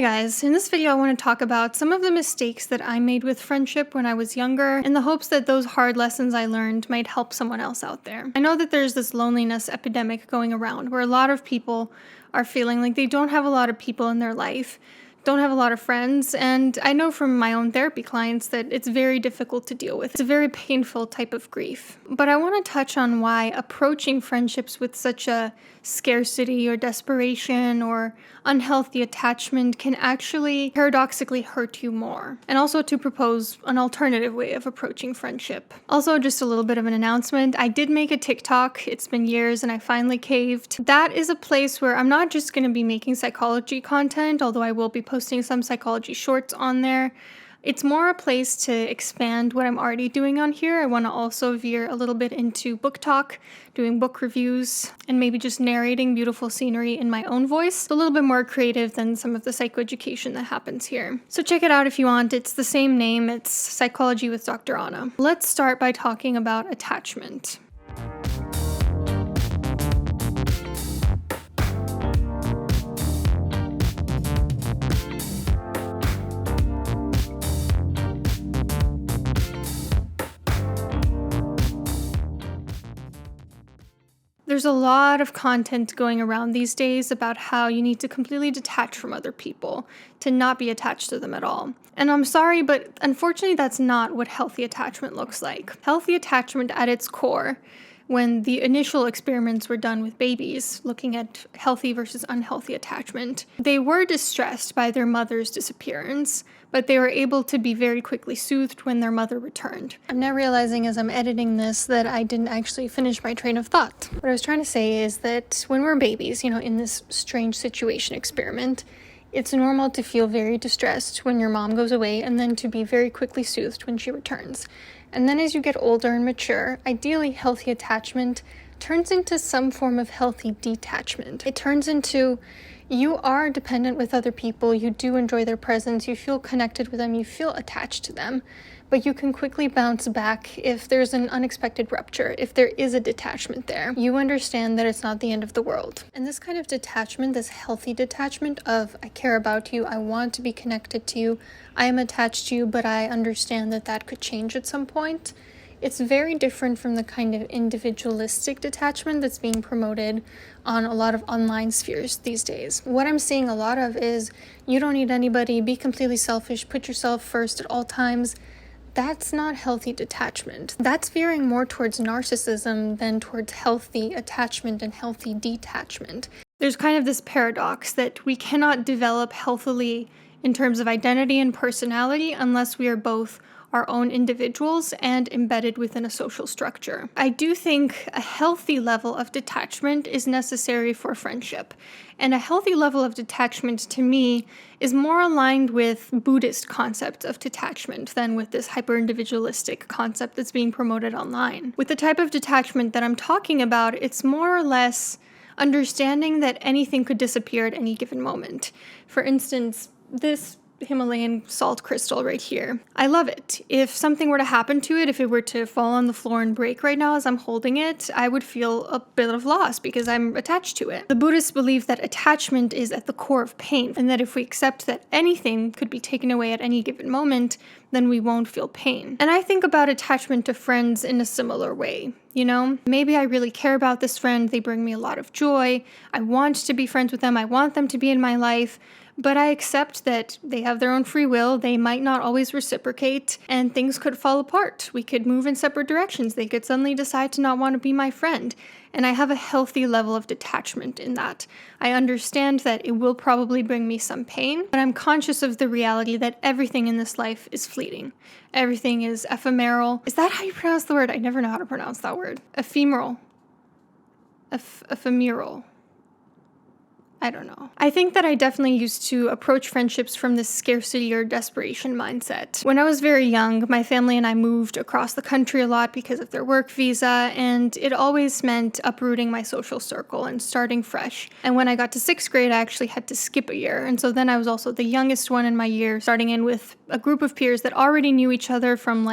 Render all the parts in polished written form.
Hi guys, in this video I want to talk about some of the mistakes that I made with friendship when I was younger in the hopes that those hard lessons I learned might help someone else out there. I know that there's this loneliness epidemic going around where a lot of people are feeling like they don't have a lot of people in their life, don't have a lot of friends, and I know from my own therapy clients that it's very difficult to deal with. It's a very painful type of grief. But I want to touch on why approaching friendships with such a scarcity or desperation or unhealthy attachment can actually paradoxically hurt you more, and also to propose an alternative way of approaching friendship. Also, just a little bit of an announcement. I did make a TikTok. It's been years and I finally caved. That is a place where I'm not just going to be making psychology content, although I will be posting some psychology shorts on there. It's more a place to expand what I'm already doing on here. I want to also veer a little bit into book talk, doing book reviews, and maybe just narrating beautiful scenery in my own voice. It's a little bit more creative than some of the psychoeducation that happens here. So check it out if you want. It's the same name. It's Psychology with Dr. Anna. Let's start by talking about attachment. There's a lot of content going around these days about how you need to completely detach from other people, to not be attached to them at all. And I'm sorry, but unfortunately that's not what healthy attachment looks like. Healthy attachment at its core, when the initial experiments were done with babies, looking at healthy versus unhealthy attachment, they were distressed by their mother's disappearance, but they were able to be very quickly soothed when their mother returned. I'm now realizing as I'm editing this that I didn't actually finish my train of thought. What I was trying to say is that when we're babies, in this strange situation experiment, it's normal to feel very distressed when your mom goes away and then to be very quickly soothed when she returns. And then as you get older and mature, ideally healthy attachment turns into some form of healthy detachment. It turns into you are dependent with other people, you do enjoy their presence, you feel connected with them, you feel attached to them, but you can quickly bounce back if there's an unexpected rupture, if there is a detachment there. You understand that it's not the end of the world. And this kind of detachment, this healthy detachment of I care about you, I want to be connected to you, I am attached to you, but I understand that that could change at some point. It's very different from the kind of individualistic detachment that's being promoted on a lot of online spheres these days. What I'm seeing a lot of is you don't need anybody, be completely selfish, put yourself first at all times. That's not healthy detachment. That's veering more towards narcissism than towards healthy attachment and healthy detachment. There's kind of this paradox that we cannot develop healthily in terms of identity and personality unless we are both our own individuals and embedded within a social structure. I do think a healthy level of detachment is necessary for friendship. And a healthy level of detachment, to me, is more aligned with Buddhist concepts of detachment than with this hyper-individualistic concept that's being promoted online. With the type of detachment that I'm talking about, it's more or less understanding that anything could disappear at any given moment. For instance, this Himalayan salt crystal right here. I love it. If something were to happen to it, if it were to fall on the floor and break right now as I'm holding it, I would feel a bit of loss because I'm attached to it. The Buddhists believe that attachment is at the core of pain, and that if we accept that anything could be taken away at any given moment, then we won't feel pain. And I think about attachment to friends in a similar way. Maybe I really care about this friend, they bring me a lot of joy, I want to be friends with them, I want them to be in my life, but I accept that they have their own free will, they might not always reciprocate, and things could fall apart. We could move in separate directions, they could suddenly decide to not want to be my friend. And I have a healthy level of detachment in that. I understand that it will probably bring me some pain, but I'm conscious of the reality that everything in this life is fleeting. Everything is ephemeral. Is that how you pronounce the word? I never know how to pronounce that word. Ephemeral. Ephemeral. I don't know. I think that I definitely used to approach friendships from this scarcity or desperation mindset. When I was very young, my family and I moved across the country a lot because of their work visa, and it always meant uprooting my social circle and starting fresh. And when I got to 6th grade, I actually had to skip a year, and so then I was also the youngest one in my year, starting in with a group of peers that already knew each other from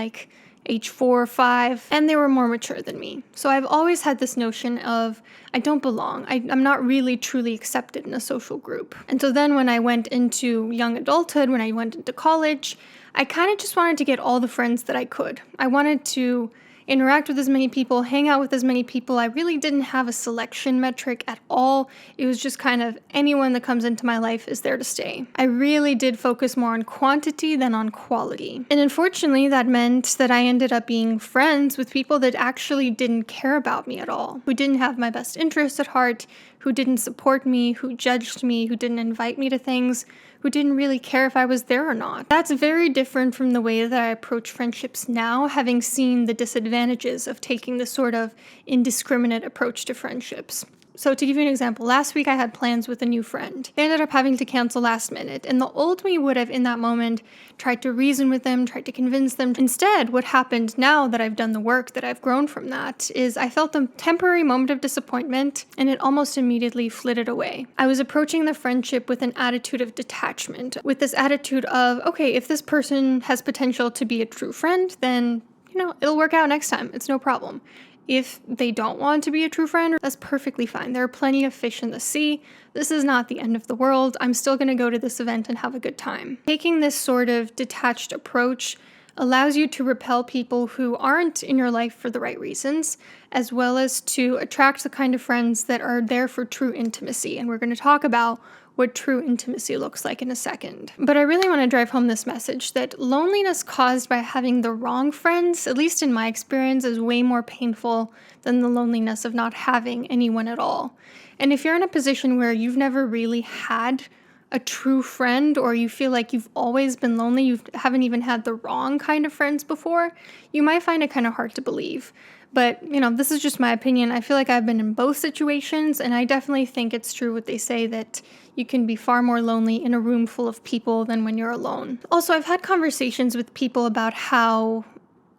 age 4 or 5, and they were more mature than me. So I've always had this notion of I don't belong. I'm not really truly accepted in a social group. And so then when I went into young adulthood, when I went into college, I kind of just wanted to get all the friends that I could. I wanted to interact with as many people, hang out with as many people. I really didn't have a selection metric at all. It was just kind of anyone that comes into my life is there to stay. I really did focus more on quantity than on quality. And unfortunately, that meant that I ended up being friends with people that actually didn't care about me at all, who didn't have my best interests at heart, who didn't support me, who judged me, who didn't invite me to things, who didn't really care if I was there or not. That's very different from the way that I approach friendships now, having seen the disadvantages of taking this sort of indiscriminate approach to friendships. So to give you an example, last week I had plans with a new friend. They ended up having to cancel last minute, and the old me would have in that moment tried to reason with them, tried to convince them. Instead, what happened now that I've done the work, that I've grown from that, is I felt a temporary moment of disappointment, and it almost immediately flitted away. I was approaching the friendship with an attitude of detachment, with this attitude of, okay, if this person has potential to be a true friend, then, it'll work out next time. It's no problem. If they don't want to be a true friend, that's perfectly fine. There are plenty of fish in the sea. This is not the end of the world. I'm still going to go to this event and have a good time. Taking this sort of detached approach allows you to repel people who aren't in your life for the right reasons, as well as to attract the kind of friends that are there for true intimacy. And we're going to talk about what true intimacy looks like in a second. But I really want to drive home this message that loneliness caused by having the wrong friends, at least in my experience, is way more painful than the loneliness of not having anyone at all. And if you're in a position where you've never really had a true friend, or you feel like you've always been lonely, you haven't even had the wrong kind of friends before, you might find it kind of hard to believe. But, this is just my opinion. I feel like I've been in both situations, and I definitely think it's true what they say that you can be far more lonely in a room full of people than when you're alone. Also, I've had conversations with people about how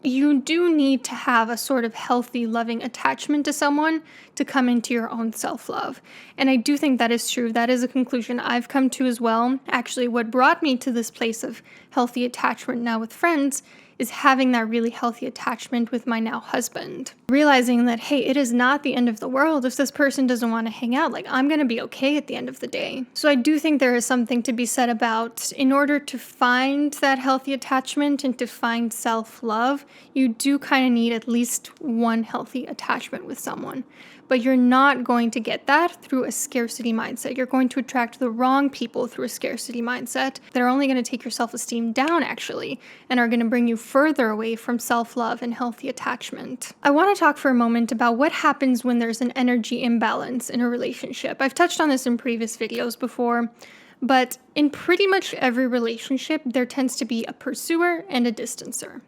you do need to have a sort of healthy, loving attachment to someone to come into your own self-love. And I do think that is true. That is a conclusion I've come to as well. Actually, what brought me to this place of healthy attachment now with friends is having that really healthy attachment with my now husband. Realizing that, hey, it is not the end of the world if this person doesn't want to hang out. Like, I'm going to be okay at the end of the day. So I do think there is something to be said about, in order to find that healthy attachment and to find self-love, you do kind of need at least one healthy attachment with someone. But you're not going to get that through a scarcity mindset. You're going to attract the wrong people through a scarcity mindset. They're only going to take your self-esteem down, actually, and are going to bring you further away from self-love and healthy attachment. I want to talk for a moment about what happens when there's an energy imbalance in a relationship. I've touched on this in previous videos before, but in pretty much every relationship, there tends to be a pursuer and a distancer.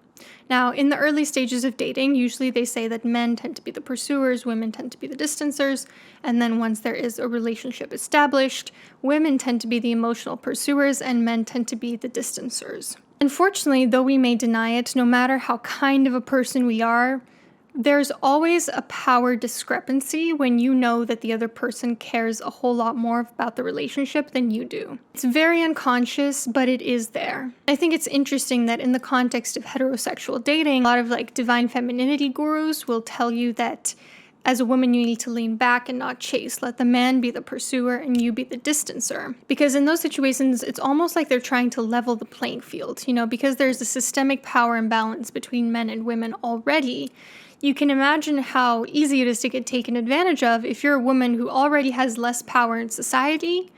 Now, in the early stages of dating, usually they say that men tend to be the pursuers, women tend to be the distancers, and then once there is a relationship established, women tend to be the emotional pursuers and men tend to be the distancers. Unfortunately, though we may deny it, no matter how kind of a person we are, there's always a power discrepancy when you know that the other person cares a whole lot more about the relationship than you do. It's very unconscious, but it is there. I think it's interesting that in the context of heterosexual dating, a lot of divine femininity gurus will tell you that as a woman, you need to lean back and not chase. Let the man be the pursuer and you be the distancer. Because in those situations, it's almost like they're trying to level the playing field. Because there's a systemic power imbalance between men and women already. You can imagine how easy it is to get taken advantage of if you're a woman who already has less power in society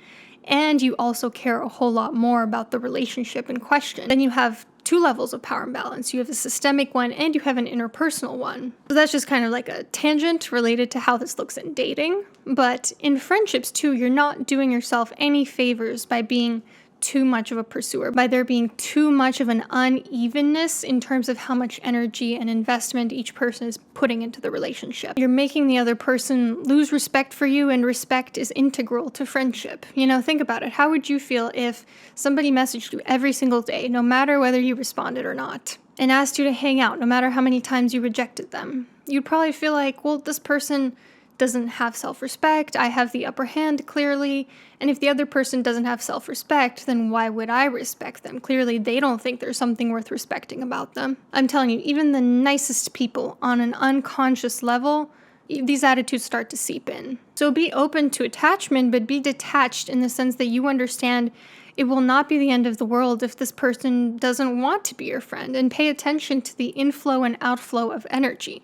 and you also care a whole lot more about the relationship in question. Then you have two levels of power imbalance. You have a systemic one and you have an interpersonal one. So that's just kind of like a tangent related to how this looks in dating. But in friendships too, you're not doing yourself any favors by being too much of a pursuer, by there being too much of an unevenness in terms of how much energy and investment each person is putting into the relationship. You're making the other person lose respect for you, and respect is integral to friendship. Think about it. How would you feel if somebody messaged you every single day, no matter whether you responded or not, and asked you to hang out, no matter how many times you rejected them? You'd probably feel like, well, this person doesn't have self-respect, I have the upper hand clearly, and if the other person doesn't have self-respect, then why would I respect them? Clearly, they don't think there's something worth respecting about them. I'm telling you, even the nicest people on an unconscious level, these attitudes start to seep in. So be open to attachment, but be detached in the sense that you understand it will not be the end of the world if this person doesn't want to be your friend, and pay attention to the inflow and outflow of energy.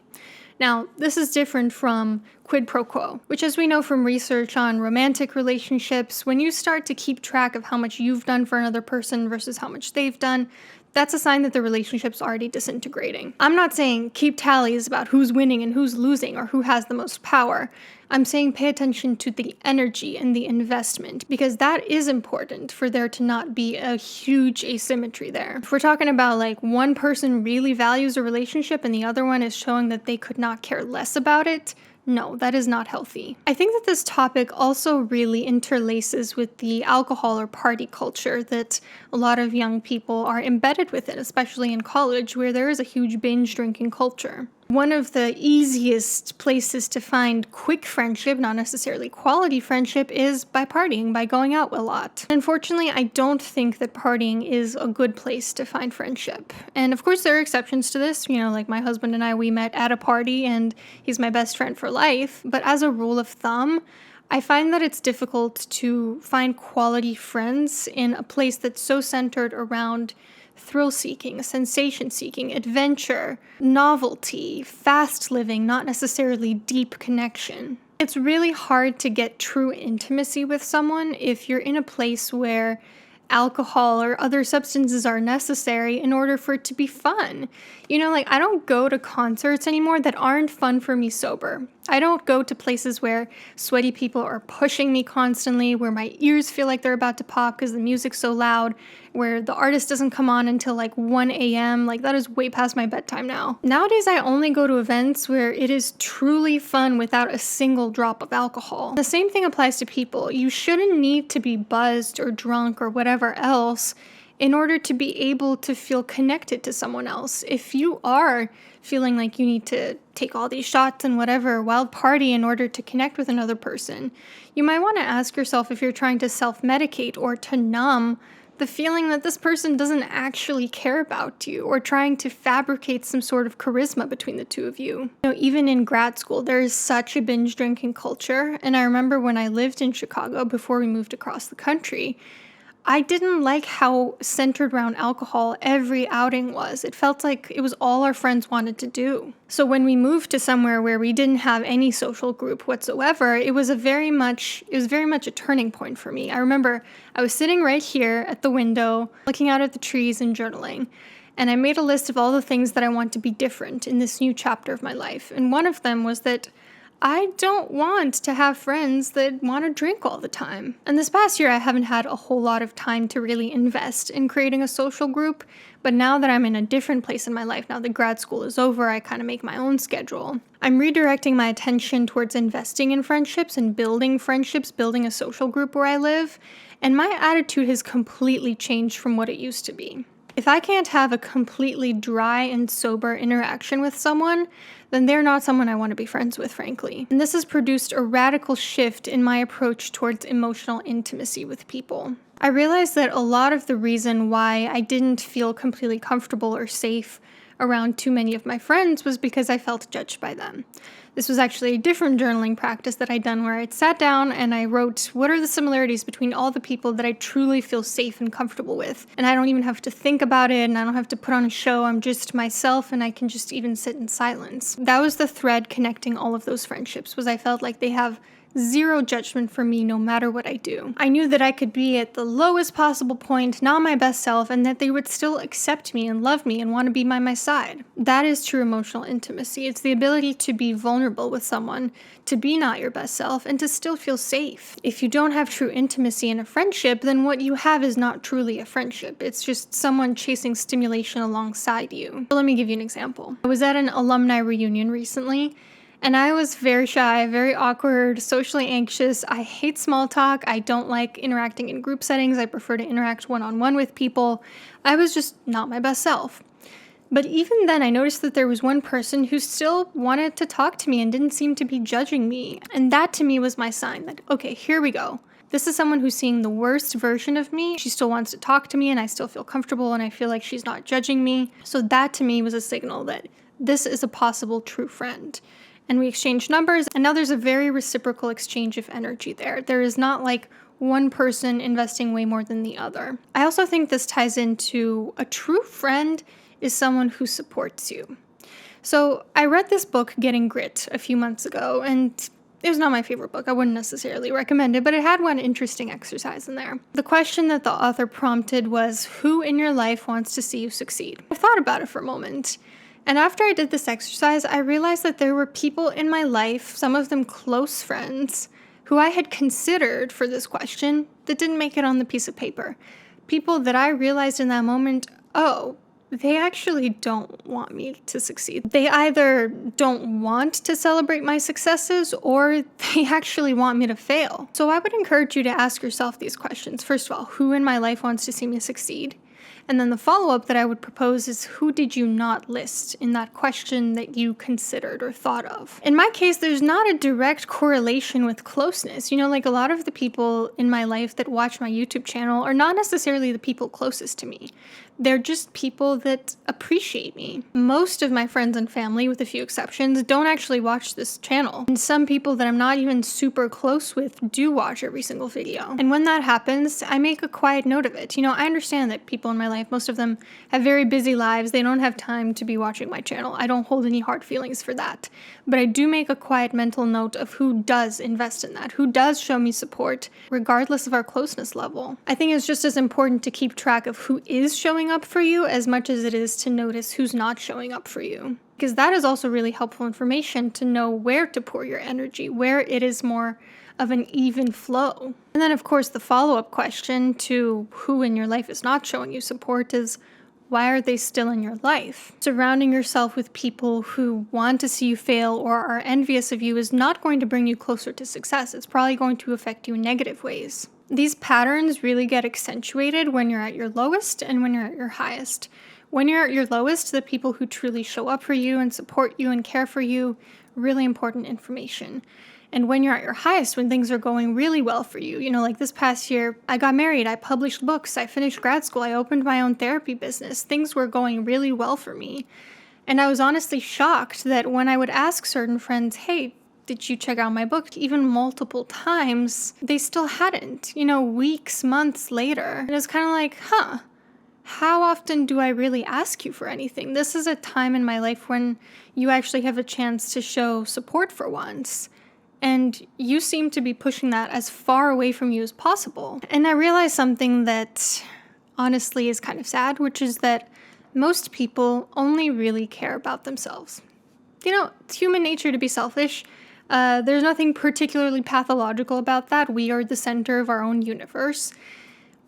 Now, this is different from quid pro quo, which, as we know from research on romantic relationships, when you start to keep track of how much you've done for another person versus how much they've done, that's a sign that the relationship's already disintegrating. I'm not saying keep tallies about who's winning and who's losing or who has the most power. I'm saying pay attention to the energy and the investment, because that is important for there to not be a huge asymmetry there. If we're talking about like one person really values a relationship and the other one is showing that they could not care less about it, no, that is not healthy. I think that this topic also really interlaces with the alcohol or party culture that a lot of young people are embedded with it, especially in college, where there is a huge binge drinking culture. One of the easiest places to find quick friendship, not necessarily quality friendship, is by partying, by going out a lot. Unfortunately, I don't think that partying is a good place to find friendship. And of course, there are exceptions to this. Like my husband and I, we met at a party and he's my best friend for life. But as a rule of thumb, I find that it's difficult to find quality friends in a place that's so centered around thrill-seeking, sensation-seeking, adventure, novelty, fast living, not necessarily deep connection. It's really hard to get true intimacy with someone if you're in a place where alcohol or other substances are necessary in order for it to be fun. I don't go to concerts anymore that aren't fun for me sober. I don't go to places where sweaty people are pushing me constantly, where my ears feel like they're about to pop because the music's so loud, where the artist doesn't come on until like 1 a.m. That is way past my bedtime now. Nowadays, I only go to events where it is truly fun without a single drop of alcohol. The same thing applies to people. You shouldn't need to be buzzed or drunk or whatever else in order to be able to feel connected to someone else. If you are feeling like you need to take all these shots and whatever, wild party in order to connect with another person, you might want to ask yourself if you're trying to self-medicate or to numb the feeling that this person doesn't actually care about you, or trying to fabricate some sort of charisma between the two of you. Even in grad school, there is such a binge drinking culture, and I remember when I lived in Chicago before we moved across the country, I didn't like how centered around alcohol every outing was. It felt like it was all our friends wanted to do. So when we moved to somewhere where we didn't have any social group whatsoever, it was very much a turning point for me. I remember I was sitting right here at the window, looking out at the trees and journaling. And I made a list of all the things that I want to be different in this new chapter of my life. And one of them was that I don't want to have friends that want to drink all the time. And this past year, I haven't had a whole lot of time to really invest in creating a social group. But now that I'm in a different place in my life, now that grad school is over, I kind of make my own schedule. I'm redirecting my attention towards investing in friendships and building friendships, building a social group where I live. And my attitude has completely changed from what it used to be. If I can't have a completely dry and sober interaction with someone, then they're not someone I want to be friends with, frankly. And this has produced a radical shift in my approach towards emotional intimacy with people. I realized that a lot of the reason why I didn't feel completely comfortable or safe around too many of my friends was because I felt judged by them. This was actually a different journaling practice that I'd done where I'd sat down and I wrote, what are the similarities between all the people that I truly feel safe and comfortable with? And I don't even have to think about it, and I don't have to put on a show. I'm just myself, and I can just even sit in silence. That was the thread connecting all of those friendships, was I felt like they have zero judgment for me no matter what I do. I knew that I could be at the lowest possible point, not my best self, and that they would still accept me and love me and want to be by my side. That is true emotional intimacy. It's the ability to be vulnerable with someone, to be not your best self, and to still feel safe. If you don't have true intimacy in a friendship, then what you have is not truly a friendship. It's just someone chasing stimulation alongside you. So let me give you an example. I was at an alumni reunion recently, and I was very shy, very awkward, socially anxious. I hate small talk. I don't like interacting in group settings. I prefer to interact one-on-one with people. I was just not my best self. But even then, I noticed that there was one person who still wanted to talk to me and didn't seem to be judging me. And that to me was my sign that, okay, here we go. This is someone who's seeing the worst version of me. She still wants to talk to me and I still feel comfortable and I feel like she's not judging me. So that to me was a signal that this is a possible true friend. And we exchanged numbers, and now there's a very reciprocal exchange of energy there. There is not like one person investing way more than the other. I also think this ties into a true friend is someone who supports you. So I read this book, Getting Grit, a few months ago, and it was not my favorite book. I wouldn't necessarily recommend it, but it had one interesting exercise in there. The question that the author prompted was, who in your life wants to see you succeed? I thought about it for a moment. And after I did this exercise, I realized that there were people in my life, some of them close friends, who I had considered for this question that didn't make it on the piece of paper. People that I realized in that moment, oh, they actually don't want me to succeed. They either don't want to celebrate my successes or they actually want me to fail. So I would encourage you to ask yourself these questions. First of all, who in my life wants to see me succeed? And then the follow-up that I would propose is, who did you not list in that question that you considered or thought of? In my case, there's not a direct correlation with closeness. Like a lot of the people in my life that watch my YouTube channel are not necessarily the people closest to me. They're just people that appreciate me. Most of my friends and family, with a few exceptions, don't actually watch this channel. And some people that I'm not even super close with do watch every single video. And when that happens, I make a quiet note of it. I understand that people in my life, most of them have very busy lives. They don't have time to be watching my channel. I don't hold any hard feelings for that. But I do make a quiet mental note of who does invest in that, who does show me support, regardless of our closeness level. I think it's just as important to keep track of who is showing up for you as much as it is to notice who's not showing up for you. Because that is also really helpful information to know where to pour your energy, where it is more of an even flow. And then, of course, the follow-up question to who in your life is not showing you support is, why are they still in your life? Surrounding yourself with people who want to see you fail or are envious of you is not going to bring you closer to success. It's probably going to affect you in negative ways. These patterns really get accentuated when you're at your lowest and when you're at your highest. When you're at your lowest, the people who truly show up for you and support you and care for you, really important information. And when you're at your highest, when things are going really well for you, like this past year, I got married, I published books, I finished grad school, I opened my own therapy business. Things were going really well for me. And I was honestly shocked that when I would ask certain friends, hey, did you check out my book? Even multiple times, they still hadn't, weeks, months later. And it was kind of like, how often do I really ask you for anything? This is a time in my life when you actually have a chance to show support for once. And you seem to be pushing that as far away from you as possible. And I realized something that honestly is kind of sad, which is that most people only really care about themselves. It's human nature to be selfish. There's nothing particularly pathological about that. We are the center of our own universe.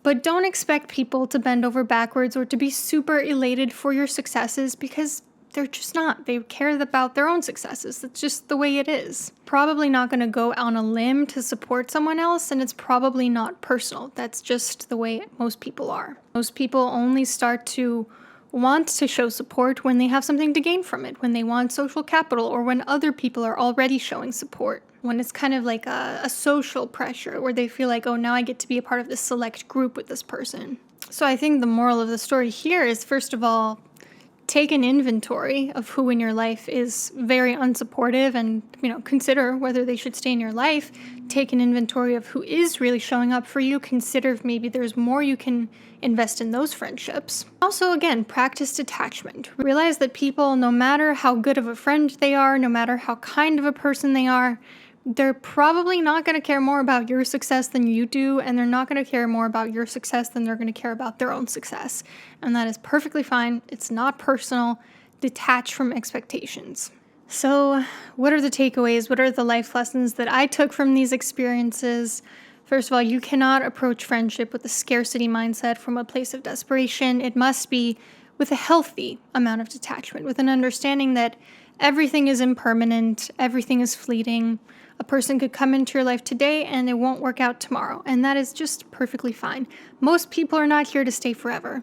But don't expect people to bend over backwards or to be super elated for your successes, because they're just not. They care about their own successes. That's just the way it is. Probably not going to go on a limb to support someone else, and it's probably not personal. That's just the way most people are. Most people only start to want to show support when they have something to gain from it, when they want social capital, or when other people are already showing support. When it's kind of like a social pressure where they feel like, oh, now I get to be a part of this select group with this person. So I think the moral of the story here is, first of all, take an inventory of who in your life is very unsupportive and, consider whether they should stay in your life. Take an inventory of who is really showing up for you. Consider if maybe there's more you can invest in those friendships. Also, again, practice detachment. Realize that people, no matter how good of a friend they are, no matter how kind of a person they are, they're probably not going to care more about your success than you do, and they're not going to care more about your success than they're going to care about their own success. And that is perfectly fine. It's not personal. Detach from expectations. So, what are the takeaways? What are the life lessons that I took from these experiences? First of all, you cannot approach friendship with a scarcity mindset from a place of desperation. It must be with a healthy amount of detachment, with an understanding that everything is impermanent, everything is fleeting. A person could come into your life today and it won't work out tomorrow, and that is just perfectly fine. Most people are not here to stay forever.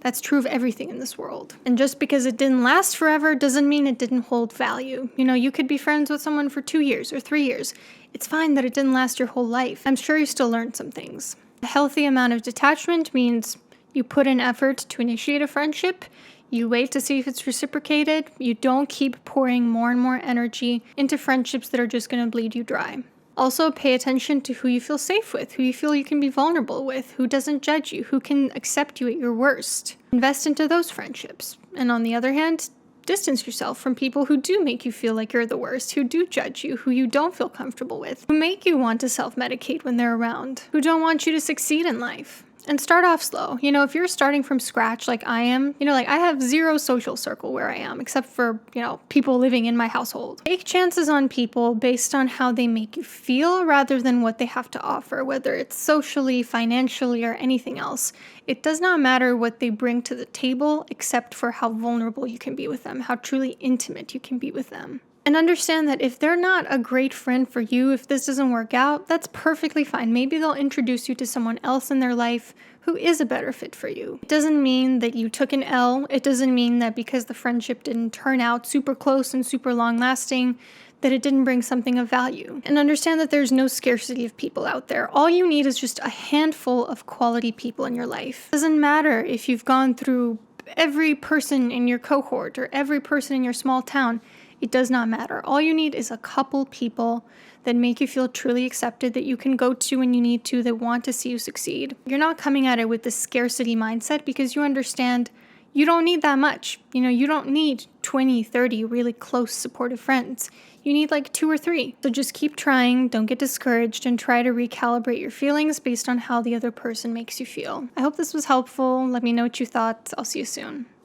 That's true of everything in this world. And just because it didn't last forever doesn't mean it didn't hold value. You could be friends with someone for 2 years or 3 years. It's fine that it didn't last your whole life. I'm sure you still learned some things. A healthy amount of detachment means you put in effort to initiate a friendship. You wait to see if it's reciprocated. You don't keep pouring more and more energy into friendships that are just going to bleed you dry. Also, pay attention to who you feel safe with, who you feel you can be vulnerable with, who doesn't judge you, who can accept you at your worst. Invest into those friendships. And on the other hand, distance yourself from people who do make you feel like you're the worst, who do judge you, who you don't feel comfortable with, who make you want to self-medicate when they're around, who don't want you to succeed in life. And start off slow. If you're starting from scratch like I am, I have zero social circle where I am, except for, people living in my household. Take chances on people based on how they make you feel rather than what they have to offer, whether it's socially, financially, or anything else. It does not matter what they bring to the table, except for how vulnerable you can be with them, how truly intimate you can be with them. And understand that if they're not a great friend for you, if this doesn't work out, that's perfectly fine. Maybe they'll introduce you to someone else in their life who is a better fit for you. It doesn't mean that you took an L. It doesn't mean that because the friendship didn't turn out super close and super long lasting, that it didn't bring something of value. And understand that there's no scarcity of people out there. All you need is just a handful of quality people in your life. It doesn't matter if you've gone through every person in your cohort or every person in your small town. It does not matter. All you need is a couple people that make you feel truly accepted, that you can go to when you need to, that want to see you succeed. You're not coming at it with this scarcity mindset because you understand you don't need that much. You don't need 20, 30 really close, supportive friends. You need like 2 or 3. So just keep trying, don't get discouraged, and try to recalibrate your feelings based on how the other person makes you feel. I hope this was helpful. Let me know what you thought. I'll see you soon.